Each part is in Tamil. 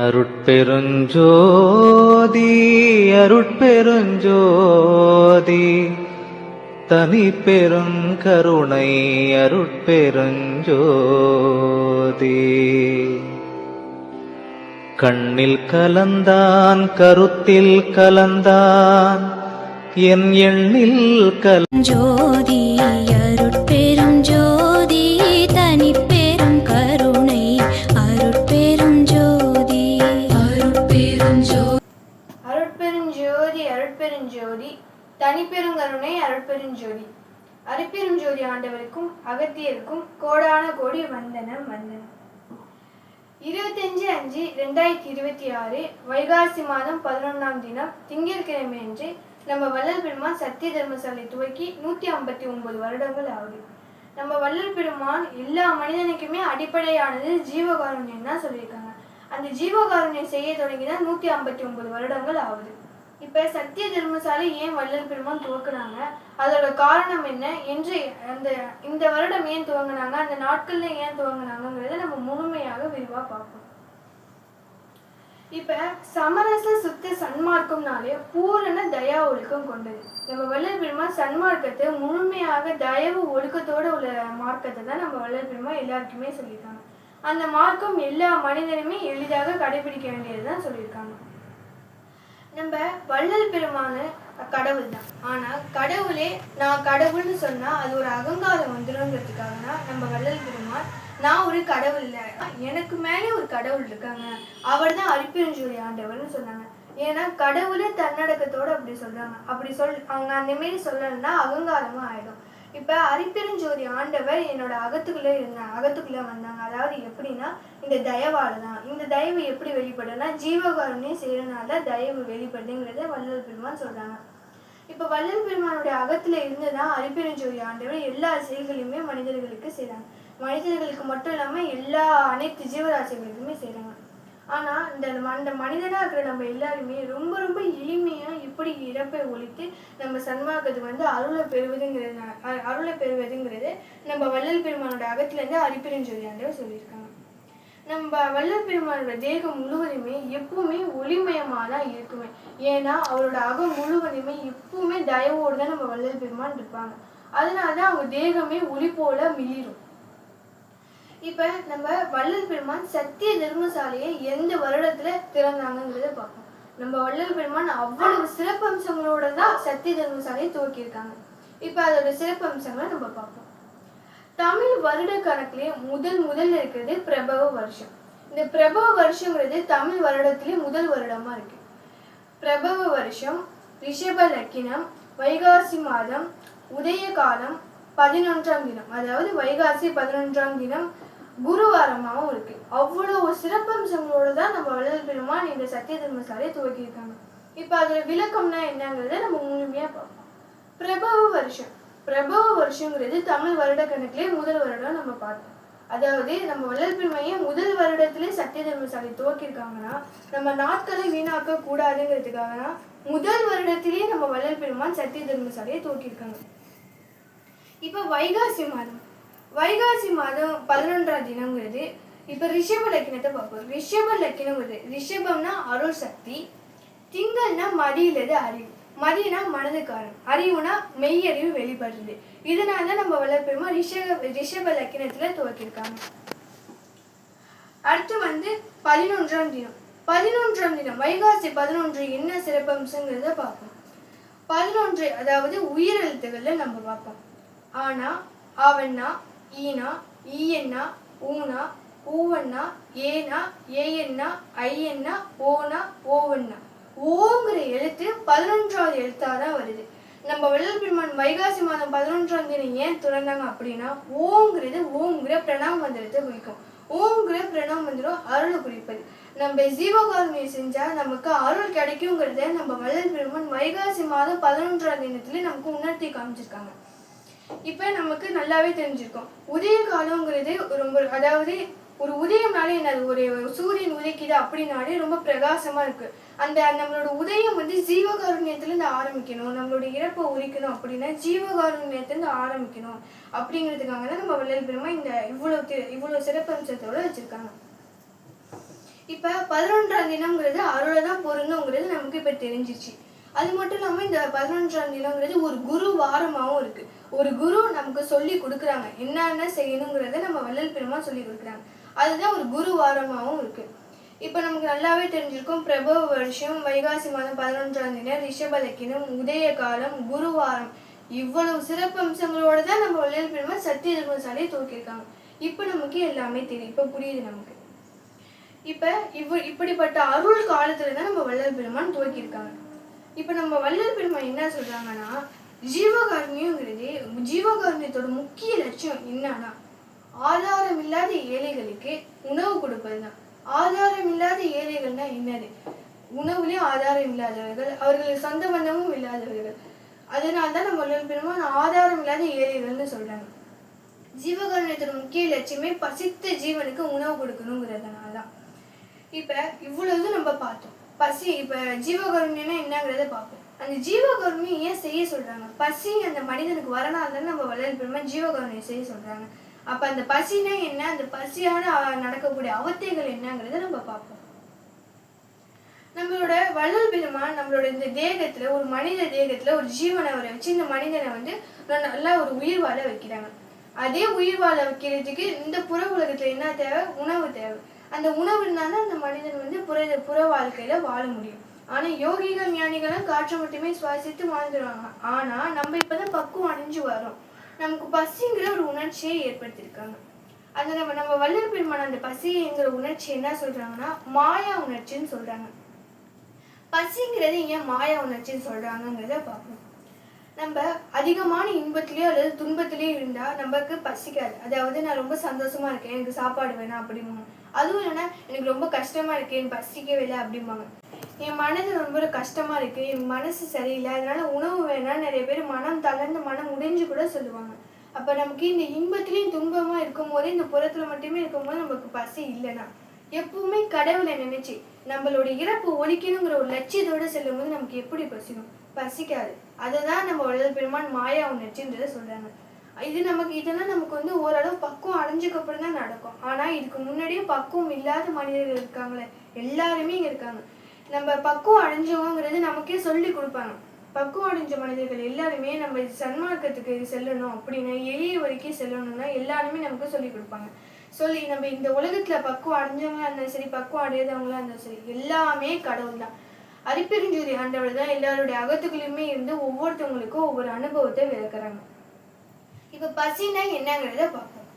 அருட்பெருஞ்சோதி அருட்பெருஞ்சோதி தனி பெருங்கருணை அருட்பெருஞ்சோதி கண்ணில் கலந்தான் கருத்தில் கலந்தான் என் எண்ணில் ஜோதி அருட்பெரும் ஜோதி தனி பெரும் கருணை அருட்பெரும் ஜோதி அருட்பெரும் ஜோதி அருட்பெருஞ்சோதி அருட்பெருஞ்சோதி தனிப்பெருங்கருணை அருட்பெருஞ்சோதி அருட்பெருஞ்சோதி ஆண்டவருக்கும் அகத்தியருக்கும் கோடான கோடி வந்தனம் வந்தனம். 25/5/2026 வைகாசி மாதம் 11ஆம் தினம் திங்கட்கிழமை அன்று நம்ம வள்ளல் பெருமான் சத்திய தர்மசாலை துவக்கி 159 வருடங்கள் ஆகுது. நம்ம வள்ளல் பெருமான் எல்லா மனிதனுக்குமே அடிப்படையானது ஜீவகாருண்யம் தான் சொல்லியிருக்காங்க. அந்த ஜீவகாருண்யம் செய்ய தொடங்கிதான் 159 வருடங்கள் ஆகுது. இப்ப சத்திய தர்மசாலை ஏன் வள்ளல் பெருமான் துவக்குனாங்க, அதோட காரணம் என்ன என்று இந்த வருடம் ஏன் துவங்கினாங்க, அந்த நாட்கள்ல ஏன் துவங்கினாங்கிறத நம்ம முழுமையாக விரிவா பார்ப்போம். இப்ப சமரச சுத்த சன்மார்க்கம்னாலே பூரண தயா ஒழுக்கம் கொண்டது. நம்ம வள்ளல் பெருமான் சன்மார்க்கத்தை முழுமையாக தயவு ஒழுக்கத்தோட உள்ள மார்க்கத்தை தான் நம்ம வள்ளல் பெருமான் எல்லாருக்குமே சொல்லியிருக்காங்க. அந்த மார்க்கம் எல்லா மனிதனுமே எளிதாக கடைபிடிக்க வேண்டியதுதான் சொல்லியிருக்காங்க. நம்ம வள்ளல் பெருமான கடவுள் தான். ஆனா கடவுளே நான் கடவுள்னு சொன்னா அது ஒரு அகங்காரம் வந்துடும்ங்கிறதுக்காக தான் நம்ம வள்ளல் பெருமான் நான் ஒரு கடவுள் இல்லை, எனக்கு மேலே ஒரு கடவுள் இருக்காங்க, அவர் தான் அருட்பெருஞ்சோதி ஆண்டவர்னு சொன்னாங்க. ஏன்னா கடவுளே தன்னடக்கத்தோட அப்படி சொல்றாங்க. அப்படி அவங்க அந்த மாரி சொல்லணும்னா அகங்காரமா ஆயிடும். இப்ப அருட்பெருஞ்சோதி ஆண்டவர் என்னோட அகத்துக்குள்ள வந்தாங்க. அதாவது எப்படின்னா இந்த தயவாலதான். இந்த தயவு எப்படி வெளிப்படுதுன்னா ஜீவகாருண்யம் செய்யறதுனால தயவு வெளிப்படுதுங்கிறத வள்ளல் பெருமான் சொல்றாங்க. இப்ப வள்ளல் பெருமானுடைய அகத்துல இருந்துதான் அருட்பெருஞ்சோதி ஆண்டவர் எல்லா செயல்களையுமே மனிதர்களுக்கு செய்யறாங்க. மனிதர்களுக்கு மட்டும் இல்லாம அனைத்து ஜீவராசிகளுக்குமே செய்யறாங்க. ஆனா அந்த மனிதனா இருக்கிற நம்ம எல்லாருமே ரொம்ப ரொம்ப எளிமையா இப்படி இறப்பை ஒழித்து நம்ம சன்மார்க்கத்துக்கு அருளை பெறுவதுங்கிறது நம்ம வள்ளல் பெருமானோட அகத்துல இருந்து அருட்பெருஞ்சோதி ஆண்டவர் சொல்லியிருக்காங்க. நம்ம வள்ளல் பெருமானோட தேகம் முழுவதுமே எப்பவுமே ஒளிமயமா தான் இருக்குமே. ஏன்னா அவரோட அகம் முழுவதுமே எப்பவுமே தயவோடு தான் நம்ம வள்ளல் பெருமான் இருப்பாங்க. அதனாலதான் அவங்க தேகமே ஒளி போல மிளிரும். இப்ப நம்ம வள்ளல் பெருமான் சத்திய தர்மசாலையை எந்த வருடத்துல திறந்தாங்கிறத பார்ப்போம். நம்ம வள்ளல் பெருமான் அவ்வளவு சிறப்பம்சங்களோட தான் சத்திய தர்மசாலையை துவக்கியிருக்காங்க. இப்ப அதோட சிறப்பம்சங்களை நம்ம பார்ப்போம். தமிழ் வருட கணக்குலயே முதல்ல இருக்கிறது பிரபவ வருஷம். இந்த பிரபவ வருஷங்கிறது தமிழ் வருடத்திலே முதல் வருடமா இருக்கு. பிரபவ வருஷம் ரிஷப லக்கினம், வைகாசி மாதம், உதய காலம் 11ஆம் தினம், அதாவது வைகாசி 11ஆம் தினம் குருவாரமாவும் இருக்கு. அவ்வளவு சிறப்பம்சங்களோட தான் நம்ம வள்ளல் பெருமான் இந்த சத்திய தர்மசாலையை துவக்கியிருக்காங்க. இப்ப அதோட விளக்கம்னா என்னங்கிறத நம்ம முழுமையா பார்ப்போம். பிரபவ வருஷங்கிறது தமிழ் வருட கணக்கிலே முதல் வருடம் நம்ம பார்த்தோம். அதாவது நம்ம வள்ளல் பெருமையை முதல் வருடத்திலே சத்திய தர்மசாலை துவக்கியிருக்காங்கன்னா நம்ம நாட்களை வீணாக்க கூடாதுங்கிறதுக்காக முதல் வருடத்திலேயே நம்ம வள்ளல் பெருமான் சத்திய தர்மசாலையை துவக்கியிருக்காங்க. இப்ப வைகாசி மாதம் 11ஆம் தினம்ங்கிறது இப்ப ரிஷப லக்கினத்தை பார்ப்போம். ரிஷப லக்கினங்கிறது ரிஷபம்னா அருள் சக்தி, திங்கள்னா மதியிலது அறிவு, மதினா மனதுக்காரன், அறிவுனா மெய்யறிவு வெளிப்படுறது. இதனாலதான் நம்ம வள்ளல் பெருமான் ரிஷப லக்கினத்துல துவக்கியிருக்காங்க. அடுத்து 11ஆம் தினம் வைகாசி 11 என்ன சிறப்பம்சங்கிறத பார்ப்போம். 11 அதாவது உயிரெழுத்துக்கள்ல நம்ம பார்ப்போம். ஆனா, ஆவண்ணா, ஈனா, ஈயண்ணா, ஊனா, ஊவண்ணா, ஏனா, ஏயண்ணா, ஐயண்ணா, ஓனா, ஓவண்ணா. ஓங்கிற எழுத்து 11ஆவது எழுத்தாதான் வருது. நம்ம வள்ளல் பெருமான் வைகாசி மாதம் 11ஆம் தினம் ஏன் துறந்தாங்க அப்படின்னா ஓங்கிற பிரணவ மந்திரத்தை குறிக்கும். ஓங்கிற பிரணவ மந்திரம் அருளை குறிப்பது. நம்ம ஜீவகாருண்யம் செஞ்சா நமக்கு அருள் கிடைக்குங்கிறத நம்ம வள்ளல் பெருமான் வைகாசி மாதம் 11ஆம் தினத்துல நமக்கு உணர்த்தி காமிச்சிருக்காங்க. இப்ப நமக்கு நல்லாவே தெரிஞ்சிருக்கும். உதய காலங்கிறது அதாவது ஒரு உதயம்னாலே என்னது, ஒரு சூரியன் உதைக்குது அப்படின்னாலே ரொம்ப பிரகாசமா இருக்கு. நம்மளோட உதயம் ஜீவகாருண்யத்துல இருந்து ஆரம்பிக்கணும். நம்மளோட இறப்பை உரிக்கணும் அப்படின்னா ஜீவகாருண்யத்துல இருந்து ஆரம்பிக்கணும் அப்படிங்கிறதுக்காக தான் நம்ம வள்ளல் பெருமான் இந்த இவ்வளவு சிறப்பம்சத்தோட வச்சிருக்காங்க. இப்போ 11ஆம் தினம்ங்கிறது அருளை தான் பொருந்துங்கிறது நமக்கு இப்போ தெரிஞ்சிச்சு. அது மட்டும் இல்லாமல் இந்த 11ஆம் தினம்ங்கிறது ஒரு குரு வாரமாகவும் இருக்குது. ஒரு குரு நமக்கு சொல்லி கொடுக்குறாங்க, என்னென்ன செய்யணுங்கிறத நம்ம வள்ளல் பெருமான் சொல்லி கொடுக்குறாங்க. அதுதான் ஒரு குரு வாரமாகவும் இருக்குது. இப்போ நமக்கு நல்லாவே தெரிஞ்சிருக்கும், பிரபவ வருஷம், வைகாசி மாதம் 11ஆம் தினம், ரிஷபலக்கினம், உதய காலம், குருவாரம், இவ்வளவு சிறப்பம்சங்களோட தான் நம்ம வள்ளல் பெருமான் சத்திய தர்மசாலையை துவக்கியிருக்காங்க. இப்போ நமக்கு எல்லாமே தெரியும், இப்போ புரியுது நமக்கு. இப்போ இப்படிப்பட்ட அருள் காலத்துல தான் நம்ம வள்ளல் பெருமான் துவக்கியிருக்காங்க. இப்போ நம்ம வள்ளல் பெருமான் என்ன சொல்றாங்கன்னா, ஜீவகாருண்யங்கிறது, ஜீவகாருண்யத்தோட முக்கிய லட்சியம் என்னன்னா, ஆதாரம் இல்லாத ஏழைகளுக்கு உணவு கொடுப்பது தான். ஆதாரம் இல்லாத ஏழைகள்னா என்னது? உணவுலேயும் ஆதாரம் இல்லாதவர்கள், அவர்களுக்கு சொந்த பந்தமும் இல்லாதவர்கள். அதனால தான் நம்ம வள்ளல் பெருமான் ஆதாரம் இல்லாத ஏழைகள்னு சொல்றாங்க. ஜீவகாருண்யத்தோட முக்கிய லட்சியமே பசித்த ஜீவனுக்கு உணவு கொடுக்கணுங்கிறதுனால தான். இப்போ இவ்வளவு நம்ம பார்த்தோம். பசி, இப்போ ஜீவகாருண்யம்னா என்னங்கிறத பார்ப்போம். அந்த ஜீவகாருண்யம் ஏன் செய்ய சொல்றாங்க? பசி அந்த மனிதனுக்கு வரனால தானே நம்ம வள்ளல் பெருமான் ஜீவகாருண்யம் செய்ய சொல்றாங்க. அப்போ அந்த பசினா என்ன, அந்த பசியான நடக்கக்கூடிய அவத்தைகள் என்னங்கிறத நம்ம பார்ப்போம். நம்மளோட வள்ளல் பெருமான் நம்மளோட இந்த தேகத்துல, ஒரு மனித தேகத்துல ஒரு ஜீவனை வர வச்சு இந்த மனிதனை வந்து நல்லா ஒரு உயிர் வாழ வைக்கிறாங்க. அதே உயிர் வாழ வைக்கிறதுக்கு இந்த புற உலகத்துல என்ன தேவை? உணவு தேவை. அந்த உணவு இருந்தாலும் அந்த மனிதன் வந்து புற வாழ்க்கையில வாழ முடியும். ஆனா யோகிகள் ஞானிகளும் காற்றை மட்டுமே சுவாசித்து வாழ்ந்துருவாங்க. ஆனா நம்ம இப்பதான் பக்குவம் அடைஞ்சு வரோம். நமக்கு பசிங்கிற ஒரு உணர்ச்சியை ஏற்படுத்தியிருக்காங்க. அந்த நம்ம வள்ளல் பெருமான் அந்த பசிங்கிற உணர்ச்சி என்ன சொல்றாங்கன்னா, மாயா உணர்ச்சின்னு சொல்றாங்க. பசிங்கிறது ஏன் மாயா உணர்ச்சின்னு சொல்றாங்கிறத பார்ப்போம். நம்ம அதிகமான இன்பத்திலேயோ அல்லது துன்பத்திலேயோ இருந்தா நமக்கு பசிக்காது. அதாவது நான் ரொம்ப சந்தோஷமா இருக்கேன், எனக்கு சாப்பாடு வேணாம் அப்படிம்பாங்க. அதுவும் இல்லைன்னா எனக்கு ரொம்ப கஷ்டமா இருக்கு, எனக்கு பசிக்கவே இல்லை அப்படிம்பாங்க. என் மனது ரொம்ப கஷ்டமா இருக்கு, என் மனசு சரியில்லை, அதனால உணவு வேணாம் நிறைய பேர் மனம் தளர்ந்து மனம் உடைஞ்சு கூட சொல்லுவாங்க. அப்ப நமக்கு இந்த இன்பத்திலையும் துன்பமா இருக்கும் போது, இந்த புறத்துல மட்டுமே இருக்கும்போது நமக்கு பசி இல்லைன்னா, எப்பவுமே கடவுளை நினைச்சு நம்மளோட இறப்பு ஒழிக்கணுங்கிற ஒரு லட்சியத்தோட செல்லும் போது நமக்கு எப்படி பசிக்கும்? பசிக்காது. அதுதான் நம்ம வள்ளல் பெருமான் மாயா உணர்ச்சின்றதை சொல்றாங்க. இதெல்லாம் நமக்கு வந்து ஓரளவு பக்குவம் அடைஞ்சதுக்கு அப்புறம் தான் நடக்கும். ஆனா இதுக்கு முன்னாடியே பக்குவம் இல்லாத மனிதர்கள் இருக்காங்களே, எல்லாருமே இங்க இருக்காங்க. நம்ம பக்குவம் அடைஞ்சவங்கிறது நமக்கே சொல்லி கொடுப்பாங்க. பக்குவம் அடைஞ்ச மனிதர்கள் எல்லாருமே நம்ம சன்மார்க்கத்துக்கு செல்லணும் அப்படின்னா, எளிய வரைக்கும் செல்லணும்னா எல்லாருமே நமக்கு சொல்லி கொடுப்பாங்க. சொல்லி நம்ம இந்த உலகத்துல பக்குவம் அடைஞ்சவங்களா இருந்தாலும் சரி, பக்குவம் அடையாதவங்களா இருந்தாலும் சரி, எல்லாமே கடவுள் தான். அரிப்பெருஞ்சோதி ஆண்டவர் தான் எல்லாருடைய அகத்துக்குள்ளயுமே இருந்து ஒவ்வொருத்தவங்களுக்கும் ஒவ்வொரு அனுபவத்தை விளக்குறாங்க. இப்ப பசினா என்னங்கிறத பார்ப்போம்.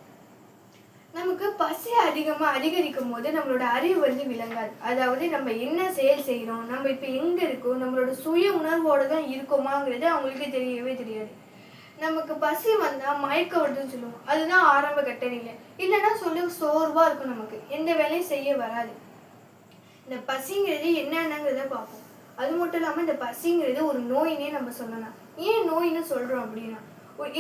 நமக்கு பசி அதிகரிக்கும் போது நம்மளோட அறிவு வந்து விளங்காது. அதாவது நம்ம என்ன செயல் செய்யறோம், நம்ம இப்ப எங்க இருக்கோம், நம்மளோட சுய உணர்வோட தான் இருக்கோமாங்கிறது அவங்களுக்கு தெரியவே தெரியாது. நமக்கு பசி வந்தா மயக்க வருதுன்னு சொல்லுவோம். அதுதான் ஆரம்ப கட்ட நிலை. இல்லைன்னா சொல்லி சோர்வா இருக்கும், நமக்கு எந்த வேலையும் செய்ய வராது. இந்த பசிங்கிறது என்னென்னங்கிறத பார்ப்போம். அது மட்டும் இல்லாம இந்த பசிங்கிறது ஒரு நோயினே நம்ம சொல்லலாம். ஏன் நோயின்னு சொல்றோம் அப்படின்னா,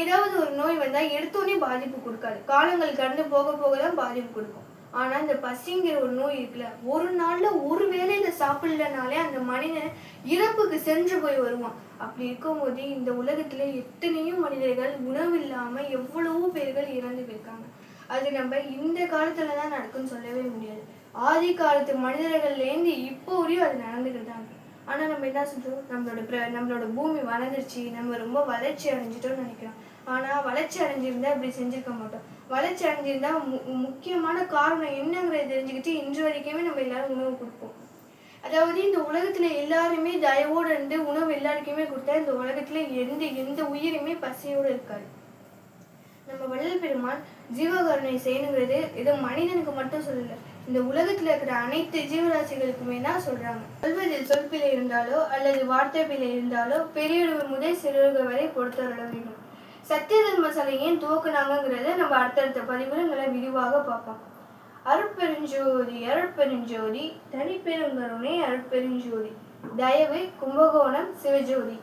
ஏதாவது ஒரு நோய் வந்தா எடுத்தோடனே பாதிப்பு கொடுக்காது, காலங்கள் கடந்து போக போக தான் பாதிப்பு கொடுக்கும். ஆனா இந்த பசிங்கிற ஒரு நோய் இருக்குல்ல, ஒரு நாள்ல ஒரு வேளையில சாப்பிடலனாலே அந்த மனிதன் இறப்புக்கு சென்று போய் வருவான். அப்படி இருக்கும்போது இந்த உலகத்துல எத்தனையோ மனிதர்கள் உணவு இல்லாம எவ்வளவோ பேர்கள் இறந்து போயிருக்காங்க. அது நம்ம இந்த காலத்துலதான் நடக்குன்னு சொல்லவே முடியாது. ஆதி காலத்து மனிதர்கள்லேருந்து இப்போ வரையும் அது நடந்துக்கிட்டு தான் இருக்கு. ஆனா நம்ம என்ன சொல்றோம், நம்மளோட பூமி வளர்ந்துருச்சு, நம்ம ரொம்ப வளர்ச்சி அடைஞ்சிட்டோம்னு நினைக்கிறோம். ஆனா வளர்ச்சி அடைஞ்சிருந்தா இப்படி செஞ்சிருக்க மாட்டோம். வளர்ச்சி அடைஞ்சிருந்தா முக்கியமான காரணம் என்னங்கிறத தெரிஞ்சுக்கிட்டு இன்று வரைக்குமே நம்ம எல்லாரும் உணவு கொடுப்போம். அதாவது இந்த உலகத்துல எல்லாருமே தயவோடு இருந்து உணவு எல்லாருக்குமே கொடுத்தா இந்த உலகத்துல எந்த உயிருமே பசியோடு இருக்காது. நம்ம வள்ளல் பெருமான் ஜீவகாருண்யை செய்யணுங்கிறது ஏதோ மனிதனுக்கு மட்டும் சொல்லல, இந்த உலகத்துல இருக்கிற அனைத்து ஜீவராசிகளுக்குமே தான் சொல்றாங்க. சொல்வதில் சொல்பிழை இருந்தாலோ அல்லது வார்த்தை பிழை இருந்தாலோ பெரியவர் முதல் சிறுவர்கள் வரை பொறுத்தவர வேண்டும். சத்திய தர்மசாலை ஏன் துவக்குனாங்கிறத நம்ம அடுத்தடுத்த பதிவுல நல்லா விரிவாக பார்ப்போம். அருட்பெருஞ்சோதி அருட்பெருஞ்சோதி தனிப்பெருங்கருணை அருட்பெருஞ்சோதி. தயவு கும்பகோணம் சிவஜோதி.